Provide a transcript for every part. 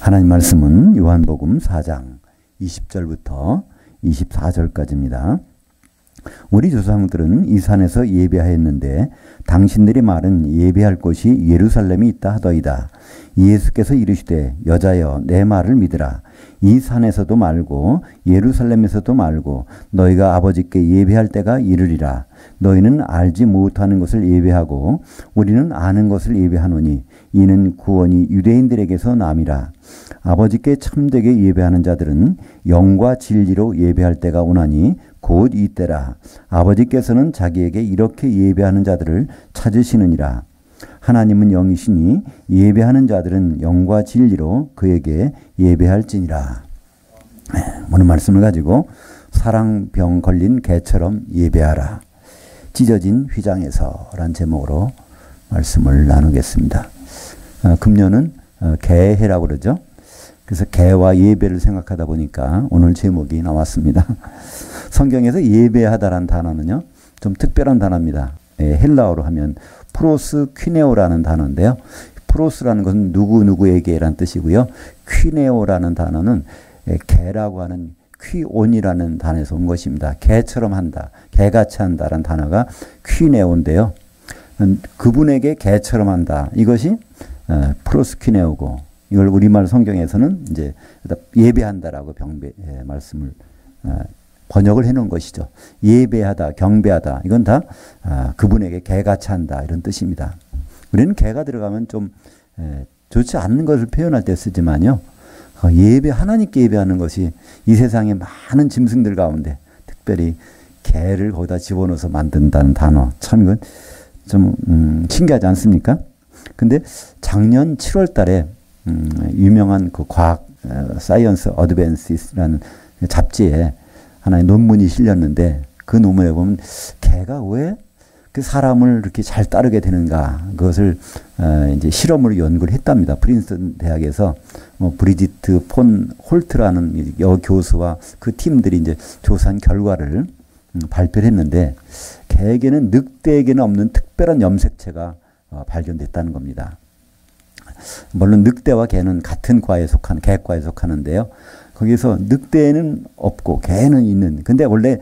하나님 말씀은 요한복음 4장 20절부터 24절까지입니다. 우리 조상들은 이 산에서 예배하였는데 당신들이 말은 예배할 곳이 예루살렘이 있다 하더이다. 예수께서 이르시되 여자여 내 말을 믿으라. 이 산에서도 말고 예루살렘에서도 말고 너희가 아버지께 예배할 때가 이르리라. 너희는 알지 못하는 것을 예배하고 우리는 아는 것을 예배하노니 이는 구원이 유대인들에게서 남이라. 아버지께 참되게 예배하는 자들은 영과 진리로 예배할 때가 오나니 곧 이때라. 아버지께서는 자기에게 이렇게 예배하는 자들을 찾으시느니라. 하나님은 영이시니 예배하는 자들은 영과 진리로 그에게 예배할지니라. 오늘 말씀을 가지고 사랑병 걸린 개처럼 예배하라. 찢어진 휘장에서 라는 제목으로 말씀을 나누겠습니다. 금년은 개해라고 그러죠. 그래서 개와 예배를 생각하다 보니까 오늘 제목이 나왔습니다. 성경에서 예배하다라는 단어는요, 좀 특별한 단어입니다. 헬라어로 하면 프로스퀴네오라는 단어인데요. 프로스라는 것은 누구누구에게라는 뜻이고요. 퀴네오라는 단어는 개라고 하는 퀴온이라는 단어에서 온 것입니다. 개처럼 한다, 개같이 한다라는 단어가 퀴네오인데요. 그분에게 개처럼 한다. 이것이 프로스퀴네오고, 이걸 우리말 성경에서는 이제 예배한다라고 말씀을 번역을 해놓은 것이죠. 예배하다, 경배하다, 이건 다 그분에게 개같이 한다 이런 뜻입니다. 우리는 개가 들어가면 좀 좋지 않는 것을 표현할 때 쓰지만요. 하나님께 예배하는 것이 이 세상의 많은 짐승들 가운데 특별히 개를 거기다 집어넣어서 만든다는 단어, 참 이건 좀 신기하지 않습니까? 근데 작년 7월 달에 유명한 그 과학 사이언스 어드밴시스라는 잡지에 하나의 논문이 실렸는데, 그 논문에 보면 개가 왜 그 사람을 이렇게 잘 따르게 되는가, 그것을 이제 실험으로 연구를 했답니다. 프린스턴 대학에서 브리지트 폰 홀트라는 여교수와 그 팀들이 이제 조사한 결과를 발표를 했는데, 개에게는 늑대에게는 없는 특별한 염색체가 발견됐다는 겁니다. 물론 늑대와 개는 같은 과에 속한 개과에 속하는데요. 거기서 늑대는 없고 개는 있는. 근데 원래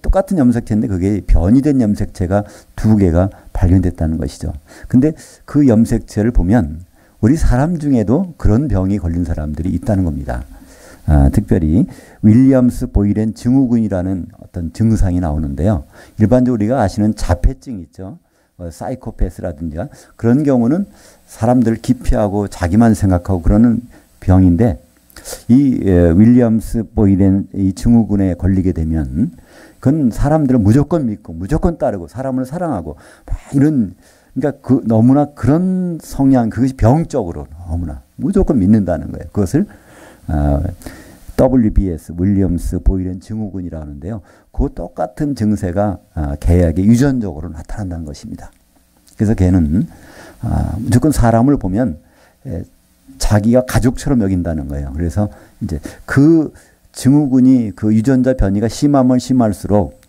똑같은 염색체인데 그게 변이된 염색체가 2개가 발견됐다는 것이죠. 근데 그 염색체를 보면 우리 사람 중에도 그런 병이 걸린 사람들이 있다는 겁니다. 특별히 윌리엄스 보이렌 증후군이라는 어떤 증상이 나오는데요. 일반적으로 우리가 아시는 자폐증 있죠. 사이코패스라든지 그런 경우는 사람들 기피하고 자기만 생각하고 그러는 병인데, 이 윌리엄스 보이렌 이 증후군에 걸리게 되면 그건 사람들을 무조건 믿고 무조건 따르고 사람을 사랑하고 이런, 그러니까 너무나 그런 성향, 그것이 병적으로 너무나 무조건 믿는다는 거예요. 그것을 WBS 윌리엄스 보이렌 증후군이라고 하는데요. 그 똑같은 증세가 개에게 유전적으로 나타난다는 것입니다. 그래서 개는 무조건 사람을 보면 자기가 가족처럼 여긴다는 거예요. 그래서 이제 그 증후군이, 그 유전자 변이가 심하면 심할수록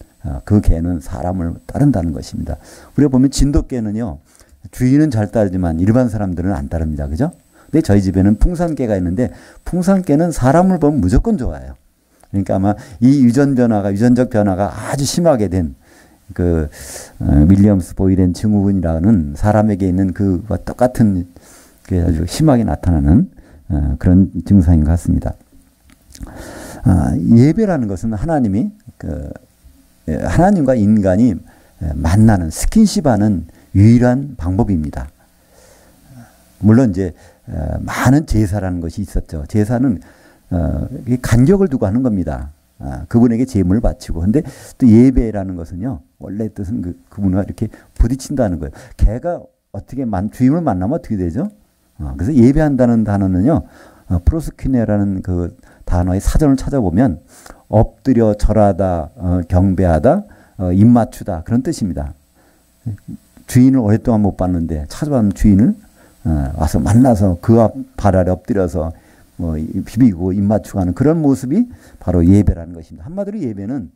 그 개는 사람을 따른다는 것입니다. 우리가 보면 진돗개는요, 주인은 잘 따르지만 일반 사람들은 안 따릅니다. 그죠? 근데 저희 집에는 풍산개가 있는데 풍산개는 사람을 보면 무조건 좋아해요. 그러니까 아마 이 유전적 변화가 아주 심하게 된 그 윌리엄스 보이렌 증후군이라는 사람에게 있는 그와 똑같은 게 아주 심하게 나타나는 그런 증상인 것 같습니다. 예배라는 것은 하나님이 하나님과 인간이 만나는, 스킨십하는 유일한 방법입니다. 물론 이제 많은 제사라는 것이 있었죠. 제사는 간격을 두고 하는 겁니다. 그분에게 제물을 바치고. 근데 또 예배라는 것은요, 원래 뜻은 그분과 이렇게 부딪힌다는 거예요. 개가 어떻게 주인을 만나면 어떻게 되죠? 그래서 예배한다는 단어는요, 프로스퀴네라는 그 단어의 사전을 찾아보면 엎드려 절하다, 경배하다, 입맞추다, 그런 뜻입니다. 주인을 오랫동안 못 봤는데 찾아봤는 주인을 와서 만나서 그 발 아래 엎드려서 비비고 입맞추고 하는 그런 모습이 바로 예배라는 것입니다. 한마디로 예배는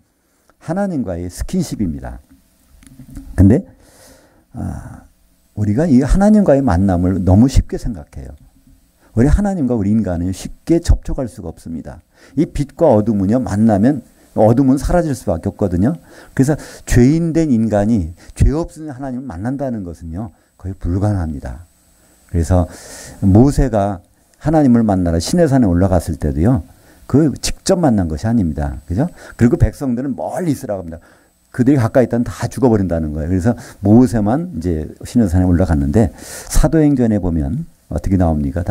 하나님과의 스킨십입니다. 근데 우리가 이 하나님과의 만남을 너무 쉽게 생각해요. 우리 하나님과 우리 인간은 쉽게 접촉할 수가 없습니다. 이 빛과 어둠은요, 만나면 어둠은 사라질 수밖에 없거든요. 그래서 죄인된 인간이 죄 없는 하나님을 만난다는 것은요, 거의 불가능합니다. 그래서 모세가 하나님을 만나러 시내산에 올라갔을 때도요, 그 직접 만난 것이 아닙니다. 그죠? 그리고 백성들은 멀리 있으라고 합니다. 그들이 가까이 있다면 다 죽어버린다는 거예요. 그래서 모세만 이제 시내산에 올라갔는데, 사도행전에 보면 어떻게 나옵니까?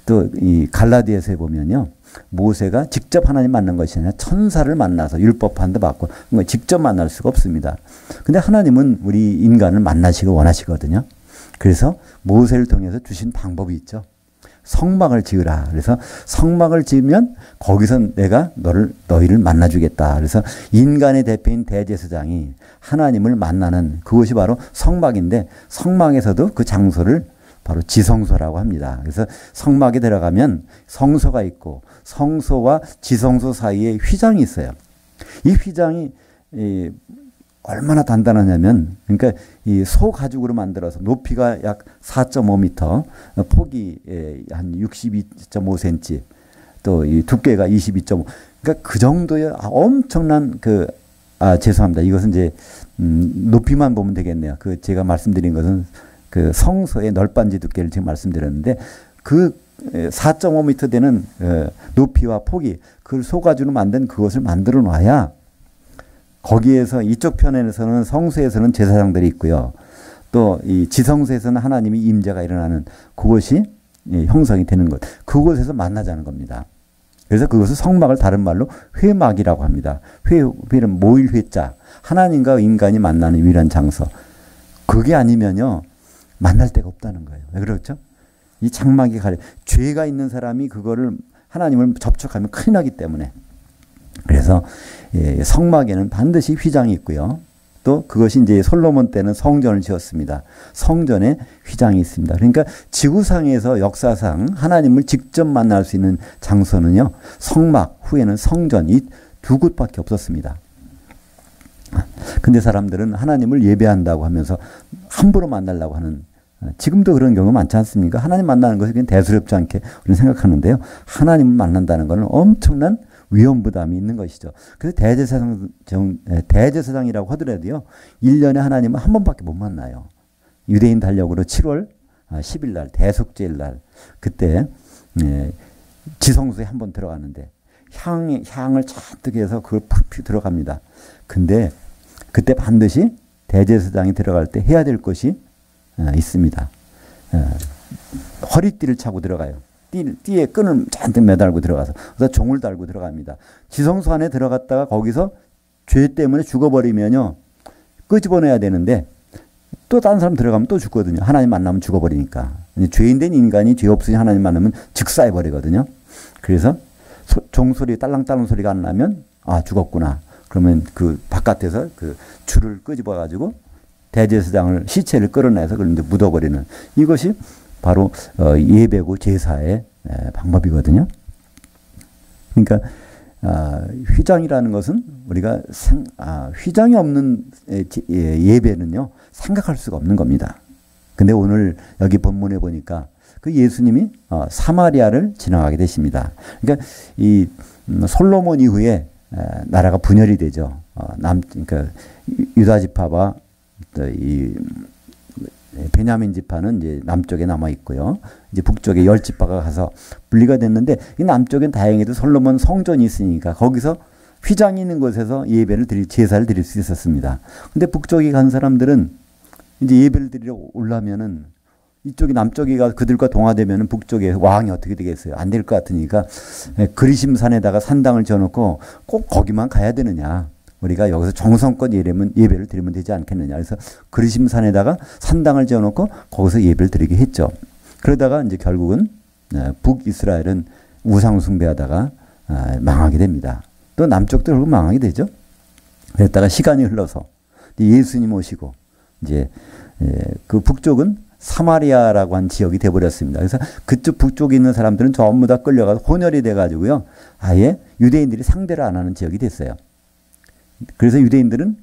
또 이 갈라디아서에 보면요, 모세가 직접 하나님 만난 것이 아니라 천사를 만나서 율법판도 받고 직접 만날 수가 없습니다. 근데 하나님은 우리 인간을 만나시길 원하시거든요. 그래서 모세를 통해서 주신 방법이 있죠. 성막을 지으라. 그래서 성막을 지으면 거기서 내가 너희를 만나주겠다. 그래서 인간의 대표인 대제사장이 하나님을 만나는 그것이 바로 성막인데, 성막에서도 그 장소를 바로 지성소라고 합니다. 그래서 성막에 들어가면 성소가 있고 성소와 지성소 사이에 휘장이 있어요. 이 휘장이 얼마나 단단하냐면, 그러니까 이 소 가죽으로 만들어서 높이가 약 4.5m, 폭이 한 62.5cm, 또 이 두께가 22.5. 그러니까 그 정도의 엄청난 죄송합니다. 이것은 이제 높이만 보면 되겠네요. 제가 말씀드린 것은 그 성소의 널빤지 두께를 지금 말씀드렸는데, 그 4.5m 되는 높이와 폭이 그 소가죽으로 만든 그것을 만들어 놔야 거기에서 이쪽 편에서는 성소에서는 제사장들이 있고요. 또 이 지성소에서는 하나님의 임재가 일어나는 그것이 형성이 되는 것. 그곳에서 만나자는 겁니다. 그래서 그것을 성막을 다른 말로 회막이라고 합니다. 회는 모일 회자. 하나님과 인간이 만나는 유일한 장소. 그게 아니면요, 만날 데가 없다는 거예요. 왜 그렇죠? 이 장막이 죄가 있는 사람이 그거를 하나님을 접촉하면 큰일 나기 때문에. 그래서 성막에는 반드시 휘장이 있고요. 또 그것이 이제 솔로몬 때는 성전을 지었습니다. 성전에 휘장이 있습니다. 그러니까 지구상에서 역사상 하나님을 직접 만날 수 있는 장소는요, 성막 후에는 성전, 이 두 곳밖에 없었습니다. 근데 사람들은 하나님을 예배한다고 하면서 함부로 만나려고 하는, 지금도 그런 경우가 많지 않습니까? 하나님 만나는 것이 그냥 대수롭지 않게 우리는 생각하는데요. 하나님을 만난다는 것은 엄청난 위험 부담이 있는 것이죠. 그래서 대제사장이라고 하더라도요, 1년에 하나님은 한 번밖에 못 만나요. 유대인 달력으로 7월 10일 날, 대속죄일 날, 그때 지성소에 한 번 들어가는데 향을 잔뜩 해서 그걸 푹 들어갑니다. 근데 그때 반드시 대제사장이 들어갈 때 해야 될 것이 있습니다. 허리띠를 차고 들어가요. 띠에 끈을 잔뜩 매달고 들어가서, 그래서 종을 달고 들어갑니다. 지성소 안에 들어갔다가 거기서 죄 때문에 죽어버리면요, 끄집어내야 되는데 또 다른 사람 들어가면 또 죽거든요. 하나님 만나면 죽어버리니까. 죄인된 인간이 죄 없으니 하나님 만나면 즉사해버리거든요. 그래서 종소리, 딸랑딸랑 소리가 안 나면 죽었구나. 그러면 그 바깥에서 그 줄을 끄집어가지고 대제사장을, 시체를 끌어내서 그런데 묻어버리는, 이것이 바로 예배고 제사의 방법이거든요. 그러니까 휘장이라는 것은 우리가 휘장이 없는 예배는요, 생각할 수가 없는 겁니다. 근데 오늘 여기 본문에 보니까 그 예수님이 사마리아를 지나가게 되십니다. 그러니까 이 솔로몬 이후에 나라가 분열이 되죠. 그러니까 유다 지파와 이 베냐민 지파는 이제 남쪽에 남아 있고요. 이제 북쪽에 10지파가 가서 분리가 됐는데, 이 남쪽엔 다행히도 솔로몬 성전이 있으니까 거기서 휘장이 있는 곳에서 제사를 드릴 수 있었습니다. 근데 북쪽에 간 사람들은 이제 예배를 드리러 올라면은, 이쪽이 남쪽이 가 그들과 동화되면은 북쪽에 왕이 어떻게 되겠어요? 안 될 것 같으니까 그리심산에다가 산당을 지어놓고 꼭 거기만 가야 되느냐? 우리가 여기서 정성껏 예배를 드리면 되지 않겠느냐. 그래서 그리심산에다가 산당을 지어놓고 거기서 예배를 드리게 했죠. 그러다가 이제 결국은 북이스라엘은 우상 숭배하다가 망하게 됩니다. 또 남쪽도 결국 망하게 되죠. 그랬다가 시간이 흘러서 예수님 오시고 이제 그 북쪽은 사마리아라고 한 지역이 돼버렸습니다. 그래서 그쪽 북쪽에 있는 사람들은 전부 다 끌려가서 혼혈이 돼가지고요, 아예 유대인들이 상대를 안 하는 지역이 됐어요. 그래서 유대인들은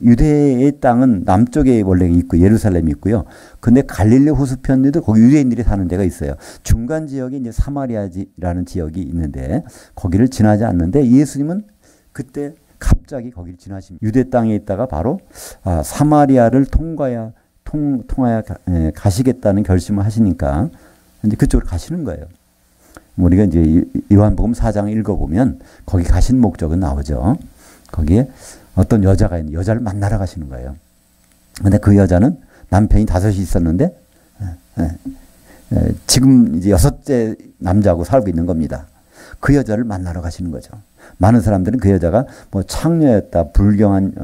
유대의 땅은 남쪽에 원래 있고 예루살렘이 있고요. 근데 갈릴리 호수편에도 거기 유대인들이 사는 데가 있어요. 중간 지역에 이제 사마리아라는 지역이 있는데 거기를 지나지 않는데 예수님은 그때 갑자기 거기를 지나십니다. 유대 땅에 있다가 바로 사마리아를 통하여 가시겠다는 결심을 하시니까 이제 그쪽으로 가시는 거예요. 우리가 이제 요한복음 4장 읽어보면 거기 가신 목적은 나오죠. 거기에 어떤 여자가 있는 여자를 만나러 가시는 거예요. 근데 그 여자는 남편이 5이 있었는데 지금 이제 6째 남자하고 살고 있는 겁니다. 그 여자를 만나러 가시는 거죠. 많은 사람들은 그 여자가 뭐 창녀였다, 불경한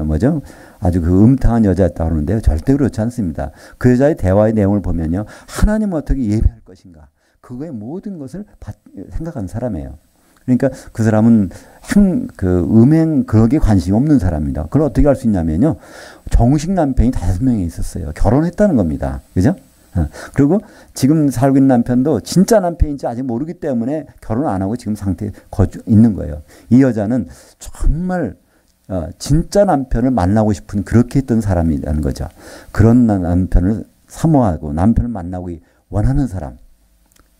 아주 그 음탕한 여자였다 그러는데요. 절대 그렇지 않습니다. 그 여자의 대화의 내용을 보면요. 하나님을 어떻게 예배할 것인가. 그거의 모든 것을 생각하는 사람이에요. 그러니까 그 사람은 음행 그러게 관심이 없는 사람입니다. 그걸 어떻게 할 수 있냐면요. 정식 남편이 5명이 있었어요. 결혼했다는 겁니다. 그죠? 그리고 지금 살고 있는 남편도 진짜 남편인지 아직 모르기 때문에 결혼 안 하고 지금 상태에 있는 거예요. 이 여자는 정말 진짜 남편을 만나고 싶은 그렇게 했던 사람이라는 거죠. 그런 남편을 사모하고 남편을 만나고 원하는 사람.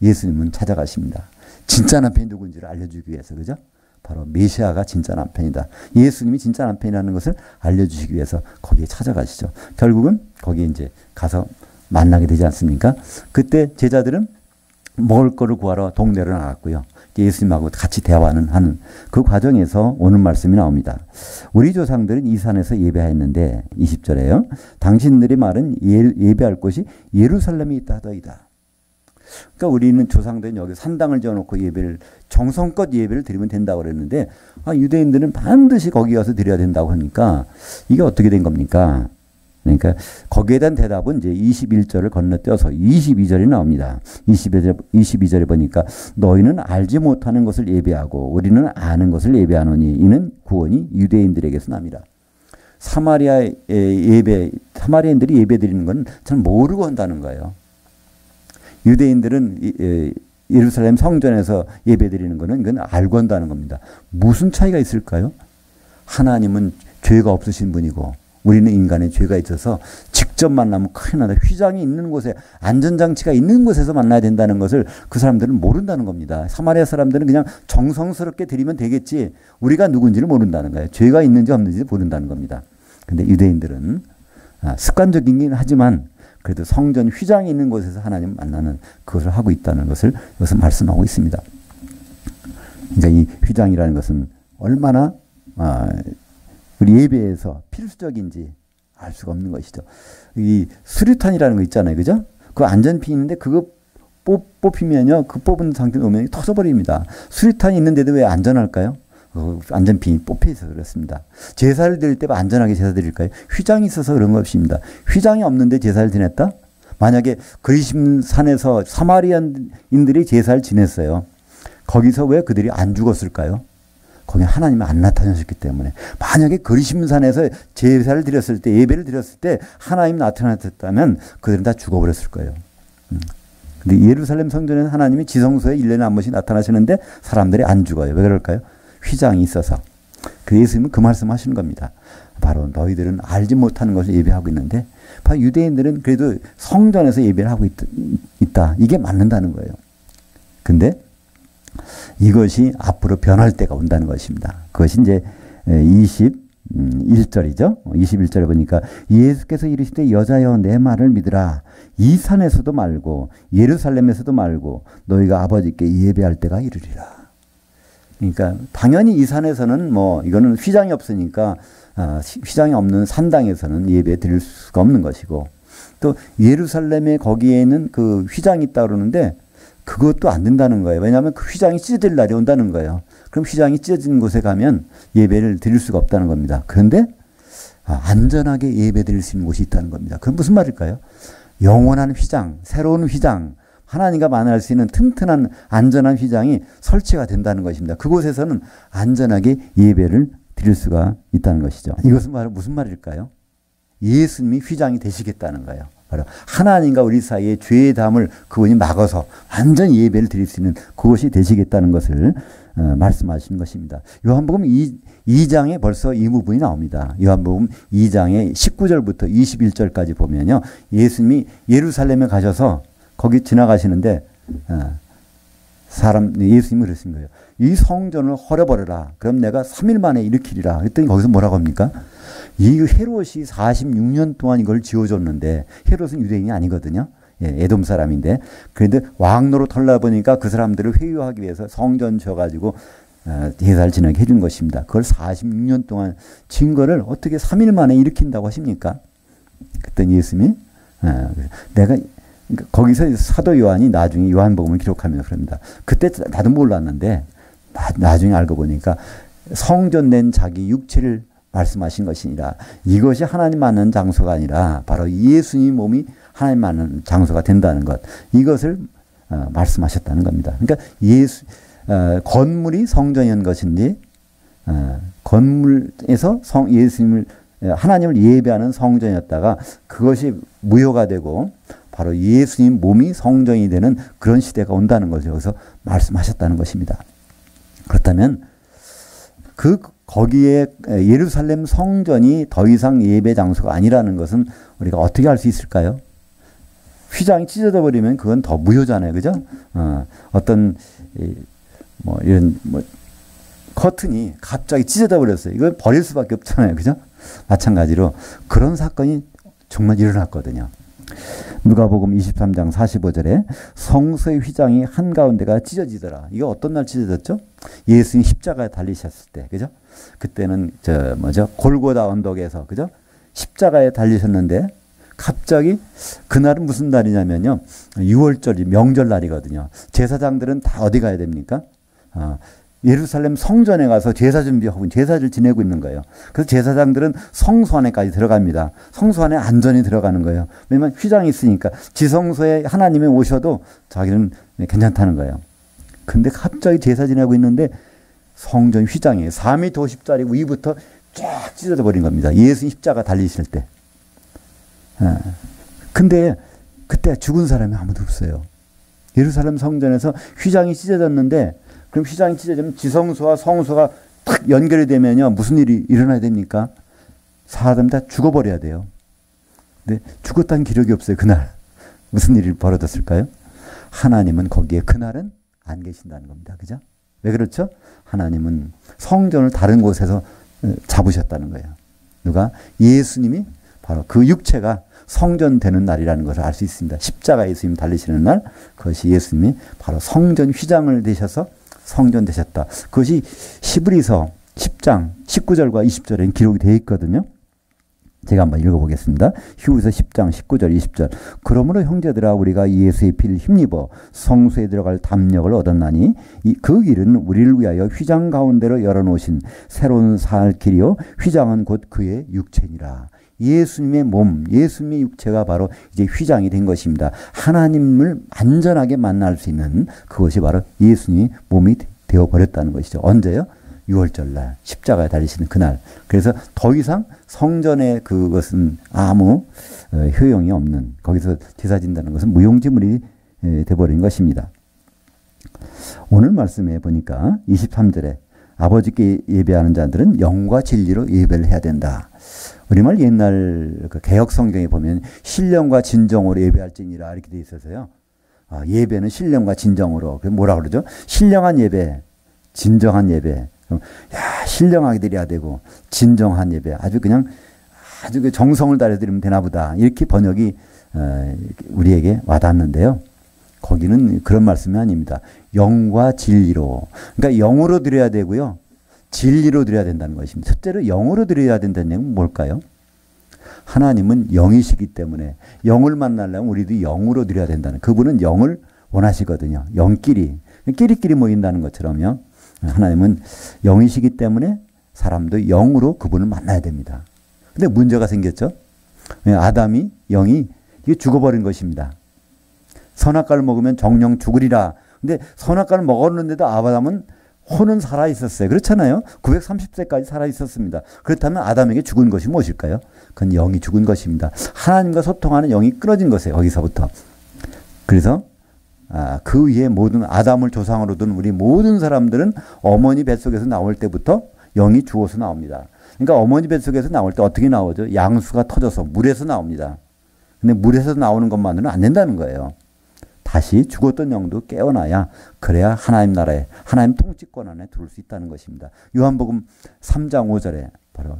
예수님은 찾아가십니다. 진짜 남편이 누군지를 알려주기 위해서. 그죠? 바로 메시아가 진짜 남편이다. 예수님이 진짜 남편이라는 것을 알려주시기 위해서 거기에 찾아가시죠. 결국은 거기에 이제 가서 만나게 되지 않습니까? 그때 제자들은 먹을 거를 구하러 동네로 나갔고요. 예수님하고 같이 대화는 하는 그 과정에서 오는 말씀이 나옵니다. 우리 조상들은 이 산에서 예배했는데 20절에요. 당신들의 말은 예배할 곳이 예루살렘에 있다 하더이다. 그러니까 우리는 조상들은 여기 산당을 지어놓고 정성껏 예배를 드리면 된다고 그랬는데 유대인들은 반드시 거기 가서 드려야 된다고 하니까 이게 어떻게 된 겁니까? 그러니까 거기에 대한 대답은 이제 21절을 건너뛰어서 22절이 나옵니다. 22절에 보니까 너희는 알지 못하는 것을 예배하고 우리는 아는 것을 예배하노니 이는 구원이 유대인들에게서 납니다. 사마리아인들이 예배 드리는 건 잘 모르고 한다는 거예요. 유대인들은 예루살렘 성전에서 예배 드리는 거는 이건 알고 한다는 겁니다. 무슨 차이가 있을까요? 하나님은 죄가 없으신 분이고 우리는 인간의 죄가 있어서 직접 만나면 큰일 난다. 휘장이 있는 곳에 안전장치가 있는 곳에서 만나야 된다는 것을 그 사람들은 모른다는 겁니다. 사마리아 사람들은 그냥 정성스럽게 드리면 되겠지 우리가 누군지를 모른다는 거예요. 죄가 있는지 없는지 모른다는 겁니다. 근데 유대인들은 습관적이긴 하지만 그래도 성전 휘장이 있는 곳에서 하나님 만나는 그것을 하고 있다는 것을 여기서 말씀하고 있습니다. 그러니까 이 휘장이라는 것은 얼마나 우리 예배에서 필수적인지 알 수가 없는 것이죠. 이 수류탄이라는 거 있잖아요. 그죠? 그 안전핀 있는데 그거 뽑히면요. 그 뽑은 상태 놓으면 터져버립니다. 수류탄이 있는데도 왜 안전할까요? 안전핀이 뽑혀 있어서 그렇습니다. 제사를 드릴 때 안전하게 제사 드릴까요? 휘장이 있어서 그런 것입니다. 휘장이 없는데 제사를 지냈다? 만약에 그리심 산에서 사마리아인들이 제사를 지냈어요. 거기서 왜 그들이 안 죽었을까요? 거기 하나님이 안 나타나셨기 때문에. 만약에 그리심 산에서 제사를 드렸을 때 예배를 드렸을 때 하나님이 나타나셨다면 그들은 다 죽어버렸을 거예요. 근데 예루살렘 성전에는 하나님이 지성소에 1년에 한 번씩 나타나시는데 사람들이 안 죽어요. 왜 그럴까요? 휘장이 있어서. 그 예수님은 그 말씀 하시는 겁니다. 바로 너희들은 알지 못하는 것을 예배하고 있는데 바로 유대인들은 그래도 성전에서 예배를 하고 있다. 이게 맞는다는 거예요. 근데 이것이 앞으로 변할 때가 온다는 것입니다. 그것이 이제 21절이죠. 21절에 보니까 예수께서 이르시되 여자여 내 말을 믿으라. 이 산에서도 말고 예루살렘에서도 말고 너희가 아버지께 예배할 때가 이르리라. 그러니까 당연히 이 산에서는 이거는 휘장이 없으니까 휘장이 없는 산당에서는 예배 드릴 수가 없는 것이고 또 예루살렘에 거기에는 그 휘장이 있다 그러는데 그것도 안 된다는 거예요. 왜냐하면 그 휘장이 찢어질 날이 온다는 거예요. 그럼 휘장이 찢어진 곳에 가면 예배를 드릴 수가 없다는 겁니다. 그런데 안전하게 예배 드릴 수 있는 곳이 있다는 겁니다. 그건 무슨 말일까요? 영원한 휘장, 새로운 휘장, 하나님과 만날 수 있는 튼튼한 안전한 휘장이 설치가 된다는 것입니다. 그곳에서는 안전하게 예배를 드릴 수가 있다는 것이죠. 이것은 무슨 말일까요? 예수님이 휘장이 되시겠다는 거예요. 바로 하나님과 우리 사이에 죄의 담을 그분이 막아서 완전 예배를 드릴 수 있는 그것이 되시겠다는 것을 말씀하신 것입니다. 요한복음 2장에 벌써 이 부분이 나옵니다. 요한복음 2장의 19절부터 21절까지 보면요. 예수님이 예루살렘에 가셔서 거기 지나가시는데 예수님이 그러신 거예요. 이 성전을 헐어버려라. 그럼 내가 3일 만에 일으키리라. 그랬더니 거기서 뭐라고 합니까? 이 헤롯이 46년 동안 이걸 지어줬는데 헤롯은 유대인이 아니거든요. 예, 에돔 사람인데 그런데 왕노로 털라 보니까 그 사람들을 회유하기 위해서 성전 지어가지고 제사를 지내게 해준 것입니다. 그걸 46년 동안 진 거를 어떻게 3일 만에 일으킨다고 하십니까? 그랬더니 예수님이 내가 그러니까 거기서 사도 요한이 나중에 요한복음을 기록하면서 그럽니다. 그때 나도 몰랐는데 나중에 알고 보니까 성전된 자기 육체를 말씀하신 것이니라. 이것이 하나님 만난 장소가 아니라 바로 예수님 몸이 하나님 만난 장소가 된다는 것. 이것을 말씀하셨다는 겁니다. 그러니까 건물이 성전인 것인지 건물에서 예수님을 하나님을 예배하는 성전이었다가 그것이 무효가 되고 바로 예수님 몸이 성전이 되는 그런 시대가 온다는 것을 여기서 말씀하셨다는 것입니다. 그렇다면 거기에 예루살렘 성전이 더 이상 예배 장소가 아니라는 것은 우리가 어떻게 알 수 있을까요? 휘장이 찢어져 버리면 그건 더 무효잖아요. 그죠? 어떤 이런 커튼이 갑자기 찢어져 버렸어요. 이건 버릴 수밖에 없잖아요. 그죠? 마찬가지로 그런 사건이 정말 일어났거든요. 누가복음 23장 45절에 성소의 휘장이 한가운데가 찢어지더라. 이거 어떤 날 찢어졌죠? 예수님 십자가에 달리셨을 때. 그죠? 그때는 골고다 언덕에서 그죠? 십자가에 달리셨는데 갑자기 그날은 무슨 날이냐면요. 6월절이 명절날이거든요. 제사장들은 다 어디 가야 됩니까? 예루살렘 성전에 가서 제사 준비하고 제사를 지내고 있는 거예요. 그래서 제사장들은 성소 안에까지 들어갑니다. 성소 안에 안전히 들어가는 거예요. 왜냐하면 휘장이 있으니까 지성소에 하나님이 오셔도 자기는 괜찮다는 거예요. 근데 갑자기 제사 지내고 있는데 성전 휘장이 4m 50짜리 위부터 쫙 찢어져 버린 겁니다. 예수 십자가 달리실 때. 근데 그때 죽은 사람이 아무도 없어요. 예루살렘 성전에서 휘장이 찢어졌는데 그럼 휘장이 찢어지면 지성소와 성소가 탁 연결이 되면요. 무슨 일이 일어나야 됩니까? 사람 다 죽어버려야 돼요. 근데 죽었다는 기록이 없어요. 그날. 무슨 일이 벌어졌을까요? 하나님은 거기에 그날은 안 계신다는 겁니다. 그죠? 왜 그렇죠? 하나님은 성전을 다른 곳에서 잡으셨다는 거예요. 누가? 예수님이 바로 그 육체가 성전 되는 날이라는 것을 알 수 있습니다. 십자가 예수님 달리시는 날, 그것이 예수님이 바로 성전 휘장을 되셔서 성전 되셨다. 그것이 히브리서 10장 19절과 20절에 기록이 되어 있거든요. 제가 한번 읽어보겠습니다. 히브리서 10장 19절 20절. 그러므로 형제들아 우리가 예수의 피를 힘입어 성소에 들어갈 담력을 얻었나니 그 길은 우리를 위하여 휘장 가운데로 열어놓으신 새로운 살 길이요 휘장은 곧 그의 육체니라. 예수님의 몸, 예수님의 육체가 바로 이제 휘장이 된 것입니다. 하나님을 안전하게 만날 수 있는 그것이 바로 예수님의 몸이 되어버렸다는 것이죠. 언제요? 6월절날 십자가에 달리시는 그날. 그래서 더 이상 성전의 그것은 아무 효용이 없는, 거기서 제사 진다는 것은 무용지물이 되어버린 것입니다. 오늘 말씀해 보니까 23절에 아버지께 예배하는 자들은 영과 진리로 예배를 해야 된다. 우리말 옛날 그 개혁 성경에 보면 신령과 진정으로 예배할지니라 이렇게 돼 있어서요. 예배는 신령과 진정으로. 뭐라 그러죠? 신령한 예배, 진정한 예배. 신령하게 드려야 되고 진정한 예배. 아주 그 정성을 다해드리면 되나 보다. 이렇게 번역이 우리에게 와닿는데요. 거기는 그런 말씀이 아닙니다. 영과 진리로. 그러니까 영으로 드려야 되고요. 진리로 드려야 된다는 것입니다. 첫째로 영으로 드려야 된다는 얘기는 뭘까요? 하나님은 영이시기 때문에 영을 만나려면 우리도 영으로 드려야 된다는, 그분은 영을 원하시거든요. 영끼리. 끼리끼리 모인다는 것처럼요. 하나님은 영이시기 때문에 사람도 영으로 그분을 만나야 됩니다. 근데 문제가 생겼죠. 아담이, 영이 이게 죽어버린 것입니다. 선악과를 먹으면 정령 죽으리라. 근데 선악과를 먹었는데도 아담은 혼은 살아 있었어요. 그렇잖아요. 930세까지 살아 있었습니다. 그렇다면 아담에게 죽은 것이 무엇일까요? 그건 영이 죽은 것입니다. 하나님과 소통하는 영이 끊어진 것이에요. 거기서부터. 그래서 그 위에 모든 아담을 조상으로 둔 우리 모든 사람들은 어머니 뱃속에서 나올 때부터 영이 죽어서 나옵니다. 그러니까 어머니 뱃속에서 나올 때 어떻게 나오죠? 양수가 터져서 물에서 나옵니다. 근데 물에서 나오는 것만으로는 안 된다는 거예요. 다시 죽었던 영도 깨어나야 그래야 하나님 나라에 하나님 통치권 안에 들어올 수 있다는 것입니다. 요한복음 3장 5절에 바로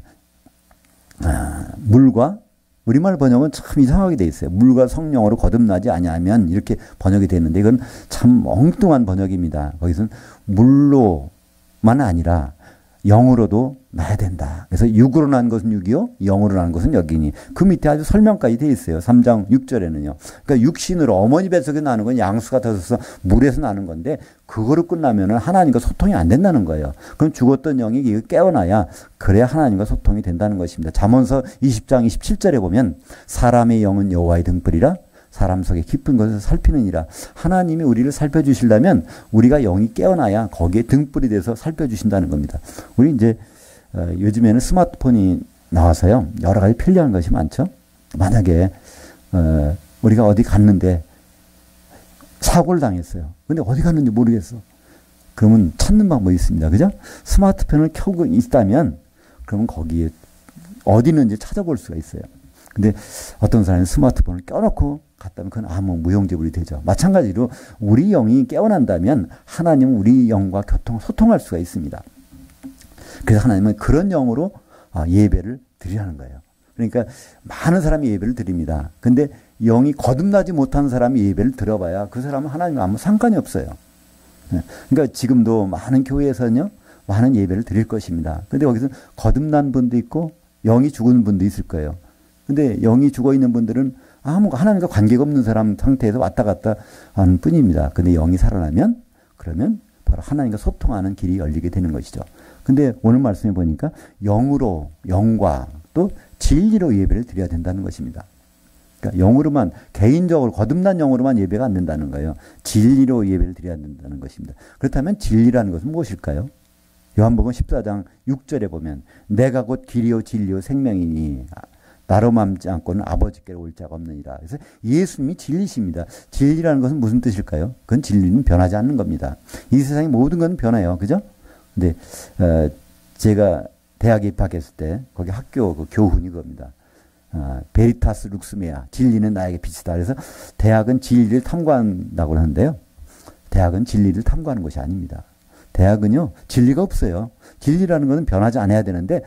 물과 우리말 번역은 참 이상하게 돼 있어요. 물과 성령으로 거듭나지 아니하면 이렇게 번역이 되는데 이건 참 엉뚱한 번역입니다. 거기서는 물로만 아니라 영으로도 나야 된다. 그래서 육으로 난 것은 육이요, 영으로 난 것은 영이니. 그 밑에 아주 설명까지 돼 있어요. 3장 6절에는요. 그러니까 육신으로 어머니 뱃속에 나는 건 양수가 터져서 물에서 나는 건데 그거로 끝나면은 하나님과 소통이 안 된다는 거예요. 그럼 죽었던 영이 깨어나야 그래야 하나님과 소통이 된다는 것입니다. 잠언서 20장 27절에 보면 사람의 영은 여호와의 등불이라 사람 속에 깊은 것을 살피느니라. 하나님이 우리를 살펴주시려면 우리가 영이 깨어나야 거기에 등불이 돼서 살펴주신다는 겁니다. 우리 이제 요즘에는 스마트폰이 나와서요. 여러 가지 편리한 것이 많죠. 만약에 우리가 어디 갔는데 사고를 당했어요. 근데 어디 갔는지 모르겠어. 그러면 찾는 방법이 있습니다. 그죠? 스마트폰을 켜고 있다면 그러면 거기에 어디 있는지 찾아볼 수가 있어요. 근데 어떤 사람은 스마트폰을 껴놓고 갔다면 그건 아무 무용지물이 되죠. 마찬가지로 우리 영이 깨어난다면 하나님은 우리 영과 소통할 수가 있습니다. 그래서 하나님은 그런 영으로 예배를 드리라는 거예요. 그러니까 많은 사람이 예배를 드립니다. 근데 영이 거듭나지 못한 사람이 예배를 들어봐야 그 사람은 하나님과 아무 상관이 없어요. 그러니까 지금도 많은 교회에서는요, 많은 예배를 드릴 것입니다. 근데 거기서 거듭난 분도 있고 영이 죽은 분도 있을 거예요. 근데 영이 죽어 있는 분들은 하나님과 관계가 없는 사람 상태에서 왔다 갔다 하는 뿐입니다. 근데 영이 살아나면 그러면 바로 하나님과 소통하는 길이 열리게 되는 것이죠. 근데 오늘 말씀해 보니까 영으로, 영과 또 진리로 예배를 드려야 된다는 것입니다. 그러니까 영으로만, 개인적으로 거듭난 영으로만 예배가 안 된다는 거예요. 진리로 예배를 드려야 된다는 것입니다. 그렇다면 진리라는 것은 무엇일까요? 요한복음 14장 6절에 보면 내가 곧 길이요 진리요 생명이니 나로 맘지 않고는 아버지께로 올 자가 없느니라. 그래서 예수님이 진리십니다. 진리라는 것은 무슨 뜻일까요? 그건 진리는 변하지 않는 겁니다. 이 세상의 모든 건 변해요. 그죠? 근데 제가 대학에 입학했을 때 거기 학교 그 교훈이 그겁니다. 베리타스 룩스메아, 진리는 나에게 빛이다. 그래서 대학은 진리를 탐구한다고 하는데요. 대학은 진리를 탐구하는 것이 아닙니다. 대학은요, 진리가 없어요. 진리라는 것은 변하지 않아야 되는데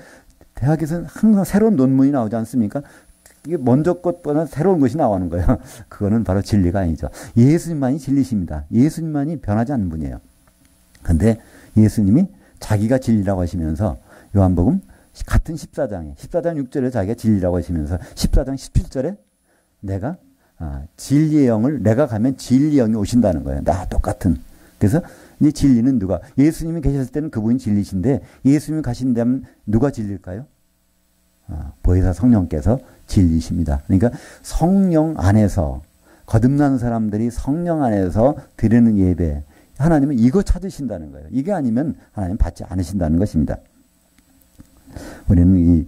대학에서는 항상 새로운 논문이 나오지 않습니까? 이게 먼저 것보다 새로운 것이 나오는 거예요. 그거는 바로 진리가 아니죠. 예수님만이 진리십니다. 예수님만이 변하지 않는 분이에요. 근데 예수님이 자기가 진리라고 하시면서 요한복음 같은 14장 6절에 자기가 진리라고 하시면서 14장 17절에 내가 진리의 영을 내가 가면 진리의 영이 오신다는 거예요. 나 똑같은. 그래서 이 진리는 누가? 예수님이 계셨을 때는 그분이 진리신데 예수님이 가신다면 누가 진리일까요? 보혜사 성령께서 진리십니다. 그러니까 성령 안에서 거듭난 사람들이 성령 안에서 드리는 예배, 하나님은 이거 찾으신다는 거예요. 이게 아니면 하나님 받지 않으신다는 것입니다. 우리는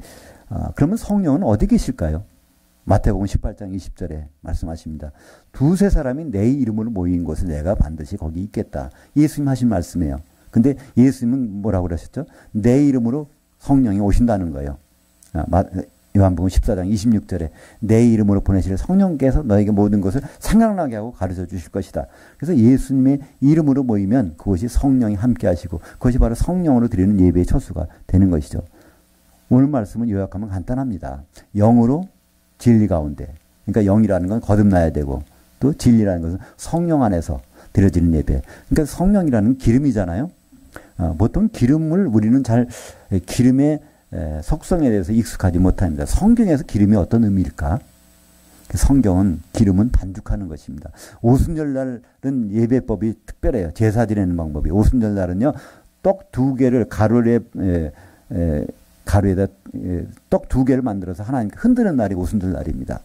그러면 성령은 어디 계실까요? 마태복음 18장 20절에 말씀하십니다. 두세 사람이 내 이름으로 모인 곳에 내가 반드시 거기 있겠다. 예수님 하신 말씀이에요. 근데 예수님은 뭐라고 그러셨죠? 내 이름으로 성령이 오신다는 거예요. 요한복음 14장 26절에 내 이름으로 보내실 성령께서 너에게 모든 것을 생각나게 하고 가르쳐 주실 것이다. 그래서 예수님의 이름으로 모이면 그것이 성령이 함께 하시고 그것이 바로 성령으로 드리는 예배의 처수가 되는 것이죠. 오늘 말씀은 요약하면 간단합니다. 영으로 진리 가운데, 그러니까 영이라는 건 거듭나야 되고 또 진리라는 것은 성령 안에서 드려지는 예배. 그러니까 성령이라는 기름이잖아요. 보통 기름을 우리는 기름의 속성에 대해서 익숙하지 못합니다. 성경에서 기름이 어떤 의미일까? 성경은 기름은 반죽하는 것입니다. 오순절날은 예배법이 특별해요. 제사 지내는 방법이. 오순절날은요, 떡 2개를 가루에다 떡 2개를 만들어서 하나님께 흔드는 날이 오순절 날입니다.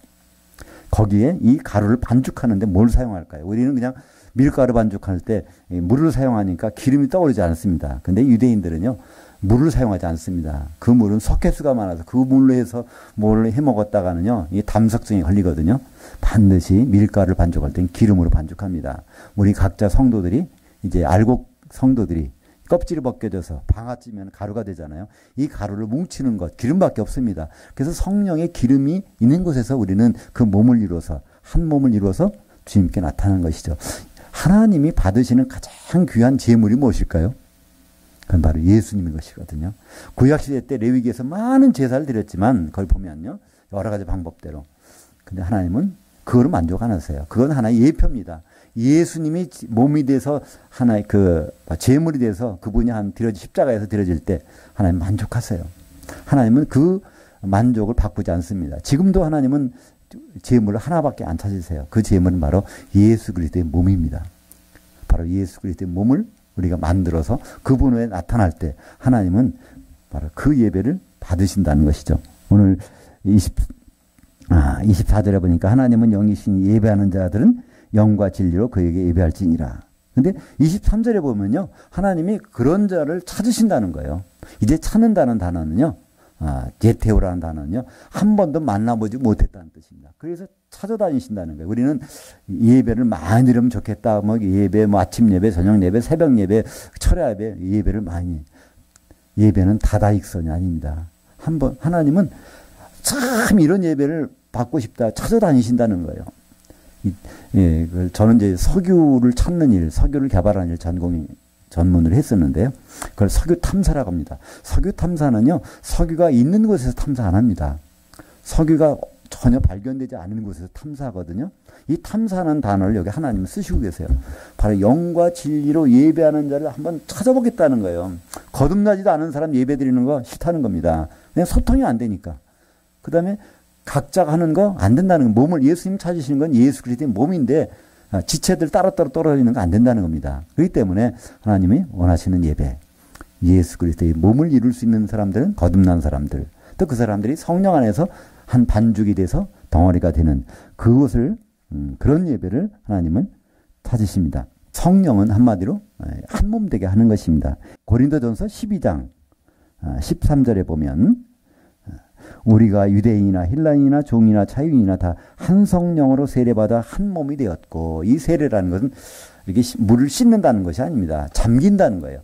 거기에 이 가루를 반죽하는데 뭘 사용할까요? 우리는 그냥 밀가루 반죽할 때 물을 사용하니까 기름이 떠오르지 않습니다. 근데 유대인들은요, 물을 사용하지 않습니다. 그 물은 석회수가 많아서 그 물로 해서 뭘 해 먹었다가는요, 이 담석증이 걸리거든요. 반드시 밀가루를 반죽할 땐 기름으로 반죽합니다. 우리 각자 성도들이 이제 알곡 성도들이 껍질이 벗겨져서 방아찌면 가루가 되잖아요. 이 가루를 뭉치는 것, 기름밖에 없습니다. 그래서 성령의 기름이 있는 곳에서 우리는 그 몸을 이루어서, 한 몸을 이루어서 주님께 나타나는 것이죠. 하나님이 받으시는 가장 귀한 제물이 무엇일까요? 그건 바로 예수님인 것이거든요. 구약시대 때 레위기에서 많은 제사를 드렸지만 그걸 보면요, 여러 가지 방법대로. 근데 하나님은 그거로 만족 안 하세요. 그건 하나의 예표입니다. 예수님이 몸이 돼서 하나의 그 제물이 돼서 그분이 십자가에서 드려질 때 하나님 만족하세요. 하나님은 그 만족을 바꾸지 않습니다. 지금도 하나님은 제물을 하나밖에 안 찾으세요. 그 제물은 바로 예수 그리스도의 몸입니다. 바로 예수 그리스도의 몸을 우리가 만들어서 그분에 나타날 때 하나님은 바로 그 예배를 받으신다는 것이죠. 오늘 24절에 보니까 하나님은 영이신 예배하는 자들은 영과 진리로 그에게 예배할지니라. 근데 23절에 보면요, 하나님이 그런 자를 찾으신다는 거예요. 이제 찾는다는 단어는요, 제테오라는 단어는요, 한 번도 만나보지 못했다는 뜻입니다. 그래서 찾아다니신다는 거예요. 우리는 예배를 많이 드리면 좋겠다. 예배, 아침 예배, 저녁 예배, 새벽 예배, 철야 예배, 예배를 많이. 예배는 다다익선이 아닙니다. 하나님은 참 이런 예배를 받고 싶다. 찾아다니신다는 거예요. 저는 이제 석유를 찾는 일, 석유를 개발하는 일 전문을 했었는데요. 그걸 석유 탐사라고 합니다. 석유 탐사는요, 석유가 있는 곳에서 탐사 안 합니다. 석유가 전혀 발견되지 않은 곳에서 탐사하거든요. 이 탐사하는 단어를 여기 하나님은 쓰시고 계세요. 바로 영과 진리로 예배하는 자를 한번 찾아보겠다는 거예요. 거듭나지도 않은 사람 예배 드리는 거 싫다는 겁니다. 그냥 소통이 안 되니까. 그 다음에 각자가 하는 거 안 된다는 거. 몸을 예수님 찾으시는 건 예수 그리스도의 몸인데 지체들 따로따로 떨어지는 거 안 된다는 겁니다. 그렇기 때문에 하나님이 원하시는 예배, 예수 그리스도의 몸을 이룰 수 있는 사람들은 거듭난 사람들, 또 그 사람들이 성령 안에서 한 반죽이 돼서 덩어리가 되는 그것을, 그런 예배를 하나님은 찾으십니다. 성령은 한마디로 한 몸 되게 하는 것입니다. 고린도전서 12장 13절에 보면 우리가 유대인이나 헬라인이나 종이나 자유인이나 다 한 성령으로 세례받아 한 몸이 되었고, 이 세례라는 것은 이렇게 물을 씻는다는 것이 아닙니다. 잠긴다는 거예요.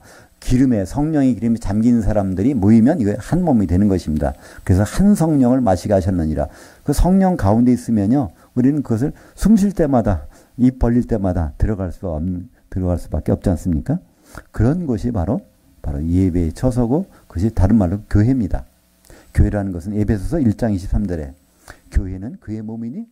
성령의 기름이 잠긴 사람들이 모이면 이거 한 몸이 되는 것입니다. 그래서 한 성령을 마시게 하셨느니라. 그 성령 가운데 있으면요, 우리는 그것을 숨 쉴 때마다, 입 벌릴 때마다 들어갈 수밖에 없지 않습니까? 그런 것이 바로 예배의 처소고, 그것이 다른 말로 교회입니다. 교회라는 것은 에베소서 1장 23절에 교회는 그의 몸이니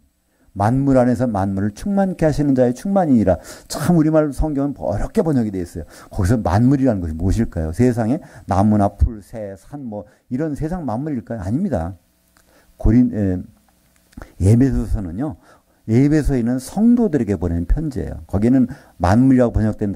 만물 안에서 만물을 충만케 하시는 자의 충만이니라. 참 우리말 성경은 어렵게 번역이 되어 있어요. 거기서 만물이라는 것이 무엇일까요? 세상에 나무나 풀, 새, 산 이런 세상 만물일까요? 아닙니다. 에베소서는요, 에베소에 있는 성도들에게 보낸 편지예요. 거기는 만물이라고 번역된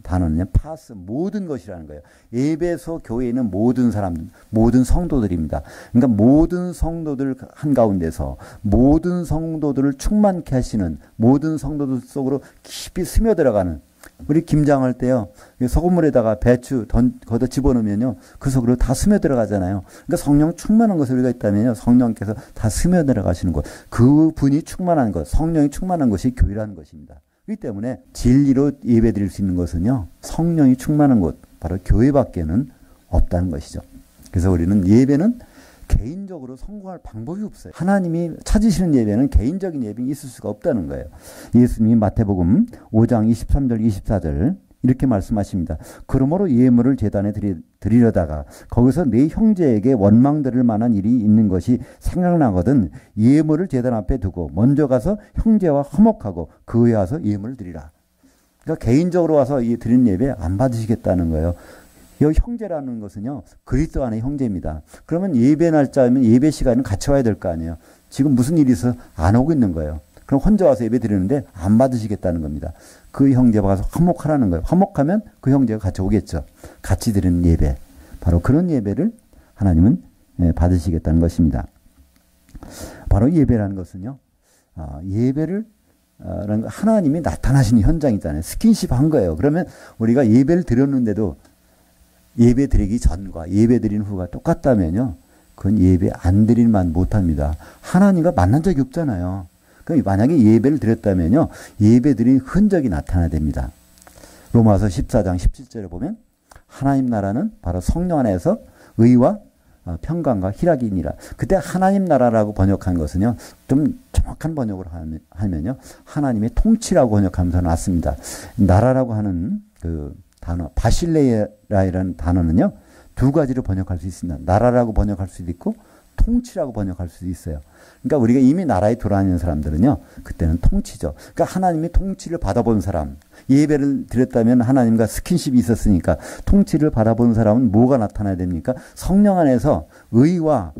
단어는 파스, 모든 것이라는 거예요. 에베소 교회에 있는 모든 사람들, 모든 성도들입니다. 그러니까 모든 성도들 한가운데서 모든 성도들을 충만케 하시는, 모든 성도들 속으로 깊이 스며들어가는, 우리 김장할 때요, 소금물에다가 배추 거기다 집어넣으면요, 그 속으로 다 스며들어가잖아요. 그러니까 성령 충만한 것을 우리가 있다면요, 성령께서 다 스며들어가시는 것, 그 분이 충만한 것, 성령이 충만한 것이 교회라는 것입니다. 그렇기 때문에 진리로 예배 드릴 수 있는 것은요, 성령이 충만한 곳, 바로 교회밖에는 없다는 것이죠. 그래서 우리는 예배는 개인적으로 성공할 방법이 없어요. 하나님이 찾으시는 예배는 개인적인 예배가 있을 수가 없다는 거예요. 예수님이 마태복음 5장 23절 24절 이렇게 말씀하십니다. 그러므로 예물을 제단에 드리려다가 거기서 내 형제에게 원망들을 만한 일이 있는 것이 생각나거든 예물을 제단 앞에 두고 먼저 가서 형제와 화목하고 그 후에 와서 예물을 드리라. 그러니까 개인적으로 와서 드리는 예배 안 받으시겠다는 거예요. 이 형제라는 것은요, 그리스도 안의 형제입니다. 그러면 예배 날짜면 예배 시간은 같이 와야 될 거 아니에요. 지금 무슨 일이 있어 안 오고 있는 거예요. 그럼 혼자 와서 예배 드리는데 안 받으시겠다는 겁니다. 그 형제와 가서 화목하라는 거예요. 화목하면 그 형제가 같이 오겠죠. 같이 드리는 예배. 바로 그런 예배를 하나님은 받으시겠다는 것입니다. 바로 예배라는 것은요, 예배를 하나님이 나타나시는 현장이잖아요. 스킨십 한 거예요. 그러면 우리가 예배를 드렸는데도 예배 드리기 전과 예배 드린 후가 똑같다면요. 그건 예배 안 드릴만 못합니다. 하나님과 만난 적이 없잖아요. 그럼 만약에 예배를 드렸다면요. 예배 드린 흔적이 나타나야 됩니다. 로마서 14장 17절에 보면 하나님 나라는 바로 성령 안에서 의와 평강과 희락이니라. 그때 하나님 나라라고 번역한 것은요. 좀 정확한 번역으로 하면요. 하나님의 통치라고 번역하면서 낫습니다. 나라라고 하는 그 단어 바실레라이라는 단어는요. 두 가지로 번역할 수 있습니다. 나라라고 번역할 수도 있고 통치라고 번역할 수도 있어요. 그러니까 우리가 이미 나라에 돌아다니는 사람들은요. 그때는 통치죠. 그러니까 하나님이 통치를 받아본 사람. 예배를 드렸다면 하나님과 스킨십이 있었으니까 통치를 받아본 사람은 뭐가 나타나야 됩니까? 성령 안에서 의와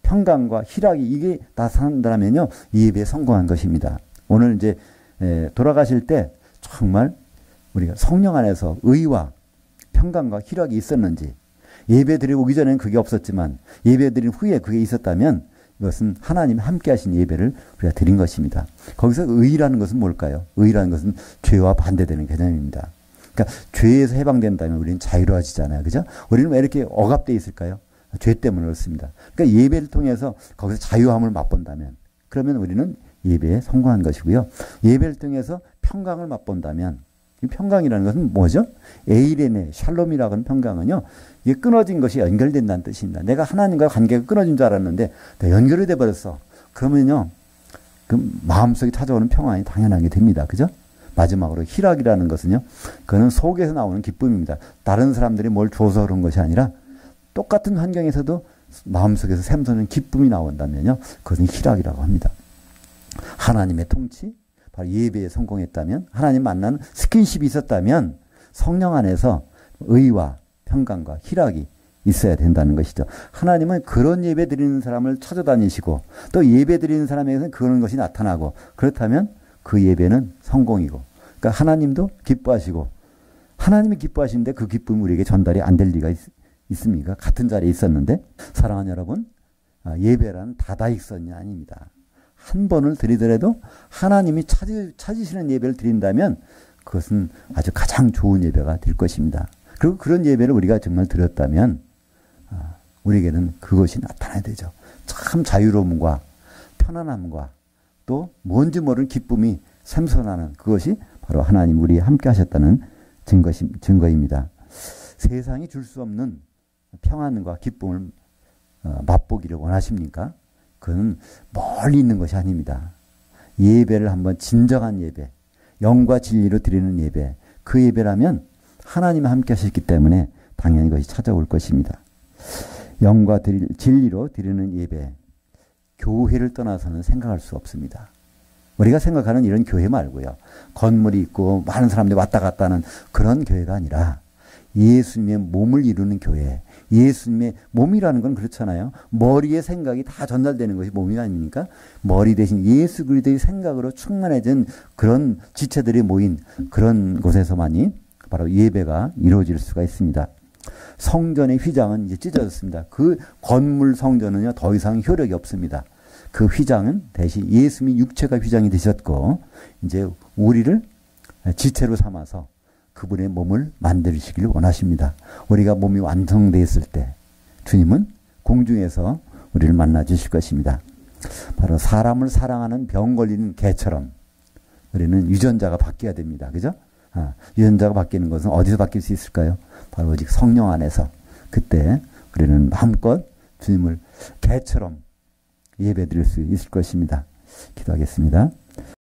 평강과 희락이 이게 나타난다면요. 예배에 성공한 것입니다. 오늘 이제 돌아가실 때 정말 우리가 성령 안에서 의와 평강과 희락이 있었는지 예배 드리고 오기 전에는 그게 없었지만 예배 드린 후에 그게 있었다면 이것은 하나님이 함께 하신 예배를 우리가 드린 것입니다. 거기서 의라는 것은 뭘까요? 의라는 것은 죄와 반대되는 개념입니다. 그러니까 죄에서 해방된다면 우리는 자유로워지잖아요. 그죠? 우리는 왜 이렇게 억압되어 있을까요? 죄 때문에 그렇습니다. 그러니까 예배를 통해서 거기서 자유함을 맛본다면 그러면 우리는 예배에 성공한 것이고요. 예배를 통해서 평강을 맛본다면 이 평강이라는 것은 뭐죠? 에이레네, 샬롬이라고 하는 평강은요. 이게 끊어진 것이 연결된다는 뜻입니다. 내가 하나님과 관계가 끊어진 줄 알았는데 연결이 돼버렸어. 그러면요. 그 마음속에 찾아오는 평안이 당연하게 됩니다. 그죠? 마지막으로 희락이라는 것은요. 그거는 속에서 나오는 기쁨입니다. 다른 사람들이 뭘 줘서 그런 것이 아니라 똑같은 환경에서도 마음속에서 샘솟는 기쁨이 나온다면요. 그것은 희락이라고 합니다. 하나님의 통치, 바로 예배에 성공했다면 하나님 만나는 스킨십이 있었다면 성령 안에서 의와 평강과 희락이 있어야 된다는 것이죠. 하나님은 그런 예배 드리는 사람을 찾아다니시고 또 예배 드리는 사람에게는 그런 것이 나타나고 그렇다면 그 예배는 성공이고 그러니까 하나님도 기뻐하시고 하나님이 기뻐하시는데 그 기쁨이 우리에게 전달이 안 될 리가 있습니까? 같은 자리에 있었는데 사랑하는 여러분 예배란 다다익선이 아닙니다. 한 번을 드리더라도 하나님이 찾으시는 예배를 드린다면 그것은 아주 가장 좋은 예배가 될 것입니다. 그리고 그런 예배를 우리가 정말 드렸다면 우리에게는 그것이 나타나야 되죠. 참 자유로움과 편안함과 또 뭔지 모르는 기쁨이 샘솟아나는 그것이 바로 하나님 우리 함께 하셨다는 증거입니다. 세상이 줄 수 없는 평안과 기쁨을 맛보기를 원하십니까? 그건 멀리 있는 것이 아닙니다. 예배를 한번 진정한 예배, 영과 진리로 드리는 예배, 그 예배라면 하나님이 함께 하셨기 때문에 당연히 그것이 찾아올 것입니다. 영과 진리로 드리는 예배, 교회를 떠나서는 생각할 수 없습니다. 우리가 생각하는 이런 교회 말고요. 건물이 있고 많은 사람들이 왔다 갔다 하는 그런 교회가 아니라 예수님의 몸을 이루는 교회, 예수님의 몸이라는 건 그렇잖아요. 머리의 생각이 다 전달되는 것이 몸이 아닙니까? 머리 대신 예수 그리스도의 생각으로 충만해진 그런 지체들이 모인 그런 곳에서만이 바로 예배가 이루어질 수가 있습니다. 성전의 휘장은 이제 찢어졌습니다. 그 건물 성전은요 더 이상 효력이 없습니다. 그 휘장은 대신 예수님이 육체가 휘장이 되셨고 이제 우리를 지체로 삼아서 그분의 몸을 만드시길 원하십니다. 우리가 몸이 완성되었을 때 주님은 공중에서 우리를 만나 주실 것입니다. 바로 사람을 사랑하는 병 걸리는 개처럼 우리는 유전자가 바뀌어야 됩니다. 그죠? 유전자가 바뀌는 것은 어디서 바뀔 수 있을까요? 바로 오직 성령 안에서. 그때 우리는 마음껏 주님을 개처럼 예배 드릴 수 있을 것입니다. 기도하겠습니다.